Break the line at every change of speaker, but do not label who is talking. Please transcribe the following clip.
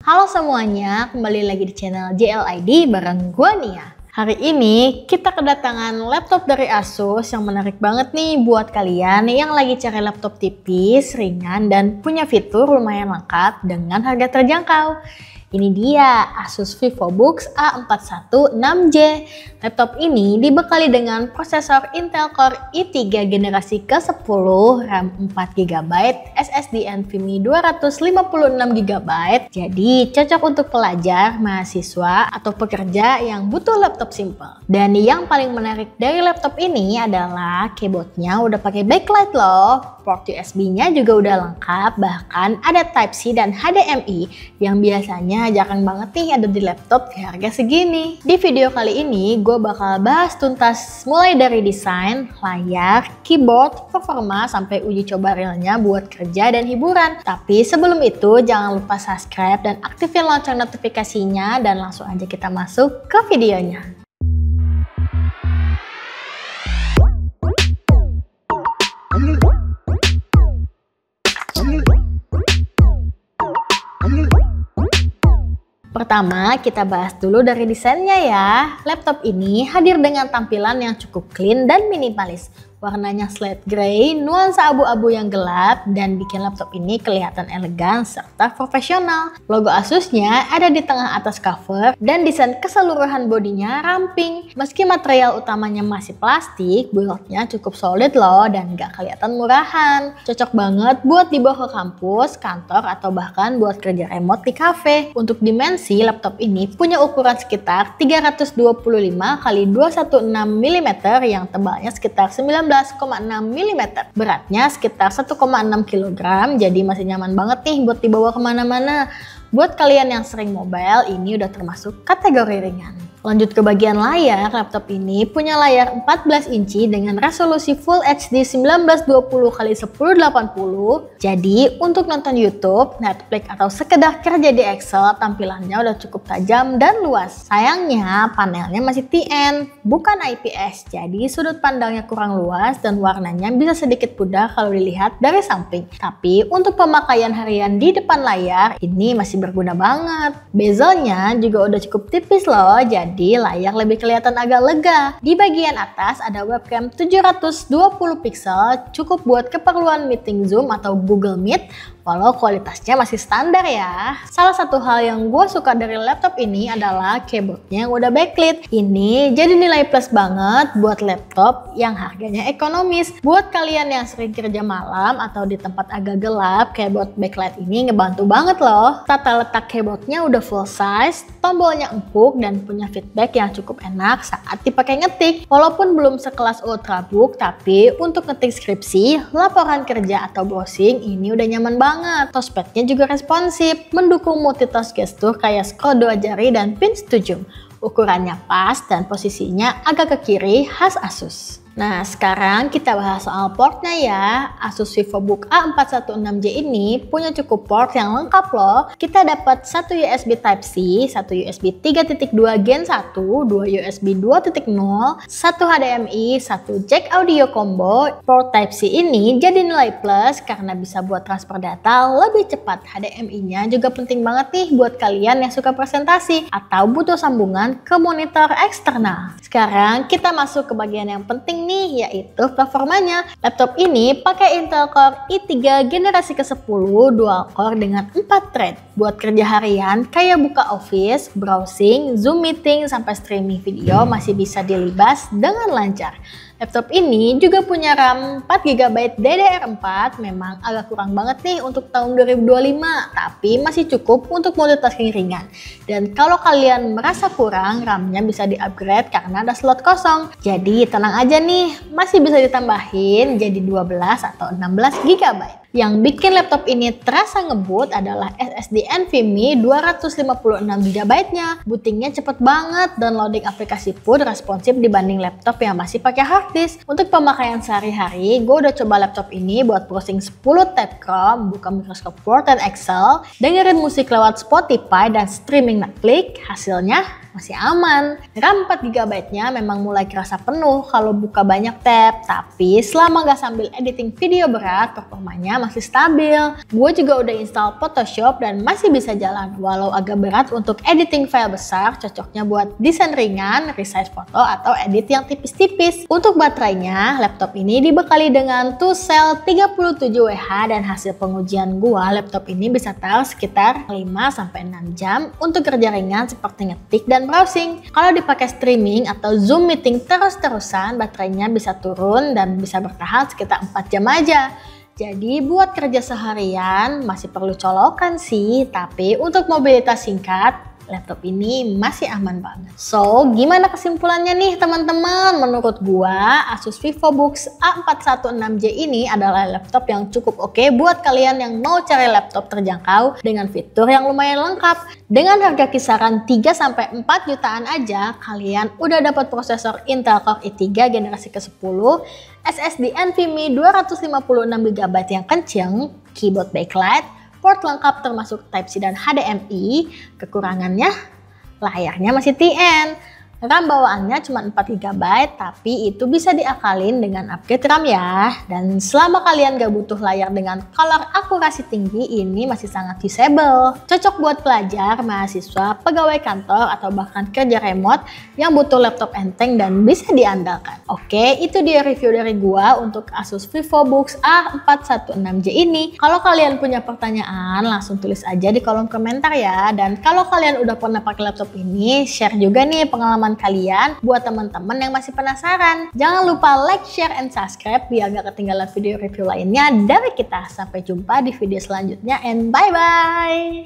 Halo semuanya, kembali lagi di channel JLID bareng gue Nia. Hari ini kita kedatangan laptop dari Asus yang menarik banget nih buat kalian yang lagi cari laptop tipis, ringan, dan punya fitur lumayan lengkap dengan harga terjangkau. Ini dia Asus VivoBook A41 6J. Laptop ini dibekali dengan prosesor Intel Core i3 generasi ke-10, RAM 4GB, SSD NVMe 256GB. Jadi cocok untuk pelajar, mahasiswa, atau pekerja yang butuh laptop simple. Dan yang paling menarik dari laptop ini adalah keyboardnya udah pakai backlight loh. Port USB-nya juga udah lengkap, bahkan ada Type-C dan HDMI yang biasanya jarang banget nih ada di laptop di harga segini. Di video kali ini gue bakal bahas tuntas mulai dari desain, layar, keyboard, performa, sampai uji coba realnya buat kerja dan hiburan. Tapi sebelum itu jangan lupa subscribe dan aktifin lonceng notifikasinya, dan langsung aja kita masuk ke videonya. Pertama, kita bahas dulu dari desainnya ya. Laptop ini hadir dengan tampilan yang cukup clean dan minimalis. Warnanya slate grey, nuansa abu-abu yang gelap, dan bikin laptop ini kelihatan elegan serta profesional. Logo Asusnya ada di tengah atas cover, dan desain keseluruhan bodinya ramping. Meski material utamanya masih plastik, build-nya cukup solid loh dan gak kelihatan murahan. Cocok banget buat dibawa ke kampus, kantor, atau bahkan buat kerja remote di cafe. Untuk dimensi, laptop ini punya ukuran sekitar 325 x 216 mm yang tebalnya sekitar 19,6 mm. Beratnya sekitar 1,6 kg, jadi masih nyaman banget nih buat dibawa kemana-mana. Buat kalian yang sering mobile, ini udah termasuk kategori ringan. Lanjut ke bagian layar, laptop ini punya layar 14 inci dengan resolusi Full HD 1920x1080. Jadi untuk nonton YouTube, Netflix, atau sekedar kerja di Excel, tampilannya udah cukup tajam dan luas. Sayangnya panelnya masih TN, bukan IPS, jadi sudut pandangnya kurang luas dan warnanya bisa sedikit pudar kalau dilihat dari samping. Tapi untuk pemakaian harian di depan layar, ini masih berguna banget. Bezelnya juga udah cukup tipis loh, jadi layar lebih kelihatan agak lega. Di bagian atas ada webcam 720 pixel, cukup buat keperluan meeting Zoom atau Google Meet, walau kualitasnya masih standar ya. Salah satu hal yang gue suka dari laptop ini adalah keyboardnya yang udah backlit. Ini jadi nilai plus banget buat laptop yang harganya ekonomis. Buat kalian yang sering kerja malam atau di tempat agak gelap, keyboard backlight ini ngebantu banget loh. Tata letak keyboardnya udah full size, tombolnya empuk, dan punya feedback yang cukup enak saat dipakai ngetik. Walaupun belum sekelas Ultrabook, tapi untuk ngetik skripsi, laporan kerja, atau browsing, ini udah nyaman banget. Touchpadnya juga responsif, mendukung multitask gestur kayak scroll 2 jari dan pinch to zoom. Ukurannya pas dan posisinya agak ke kiri, khas Asus. Nah, sekarang kita bahas soal portnya ya. Asus VivoBook A41 6J ini punya cukup port yang lengkap loh. Kita dapat satu USB Type-C, satu USB 3.2 Gen 1, 2 USB 2.0, satu HDMI, satu jack audio combo. Port Type-C ini jadi nilai plus karena bisa buat transfer data lebih cepat. HDMI-nya juga penting banget nih buat kalian yang suka presentasi atau butuh sambungan ke monitor eksternal. Sekarang kita masuk ke bagian yang penting nih, yaitu performanya. Laptop ini pakai Intel Core i3 generasi ke-10 dual core dengan 4 thread. Buat kerja harian kayak buka Office, browsing, Zoom meeting, sampai streaming video masih bisa dilibas dengan lancar. Laptop ini juga punya RAM 4GB DDR4, memang agak kurang banget nih untuk tahun 2025, tapi masih cukup untuk multitasking ringan. Dan kalau kalian merasa kurang, RAM-nya bisa di-upgrade karena ada slot kosong. Jadi tenang aja nih, masih bisa ditambahin jadi 12 atau 16GB. Yang bikin laptop ini terasa ngebut adalah SSD NVMe 256GB-nya. Bootingnya cepet banget dan loading aplikasi pun responsif dibanding laptop yang masih pakai hard disk. Untuk pemakaian sehari-hari, gue udah coba laptop ini buat browsing 10 tab Chrome, buka Microsoft Word dan Excel, dengerin musik lewat Spotify, dan streaming Netflix. Hasilnya masih aman. RAM 4GB-nya memang mulai kerasa penuh kalau buka banyak tab, tapi selama nggak sambil editing video berat, performanya masih stabil. Gue juga udah install Photoshop dan masih bisa jalan. Walau agak berat untuk editing file besar, cocoknya buat desain ringan, resize foto, atau edit yang tipis-tipis. Untuk baterainya, laptop ini dibekali dengan 2 cell 37Wh dan hasil pengujian gue, laptop ini bisa tahan sekitar 5-6 jam untuk kerja ringan seperti ngetik dan browsing. Kalau dipakai streaming atau Zoom meeting terus-terusan, baterainya bisa turun dan bisa bertahan sekitar 4 jam aja. Jadi buat kerja seharian masih perlu colokan sih, tapi untuk mobilitas singkat, laptop ini masih aman banget. So, gimana kesimpulannya nih teman-teman? Menurut gua, Asus VivoBooks A416J ini adalah laptop yang cukup oke buat kalian yang mau cari laptop terjangkau dengan fitur yang lumayan lengkap. Dengan harga kisaran 3-4 jutaan aja, kalian udah dapat prosesor Intel Core i3 generasi ke-10, SSD NVMe 256GB yang kenceng, keyboard backlight, port lengkap termasuk Type-C dan HDMI. Kekurangannya, layarnya masih TN. RAM bawaannya cuma 4GB, tapi itu bisa diakalin dengan upgrade RAM ya. Dan selama kalian gak butuh layar dengan color akurasi tinggi, ini masih sangat usable. Cocok buat pelajar, mahasiswa, pegawai kantor, atau bahkan kerja remote yang butuh laptop enteng dan bisa diandalkan. Oke, itu dia review dari gua untuk Asus VivoBooks A416J ini. Kalau kalian punya pertanyaan, langsung tulis aja di kolom komentar ya. Dan kalau kalian udah pernah pakai laptop ini, share juga nih pengalaman kalian buat teman-teman yang masih penasaran. Jangan lupa like, share, and subscribe biar gak ketinggalan video review lainnya dari kita. Sampai jumpa di video selanjutnya and bye-bye!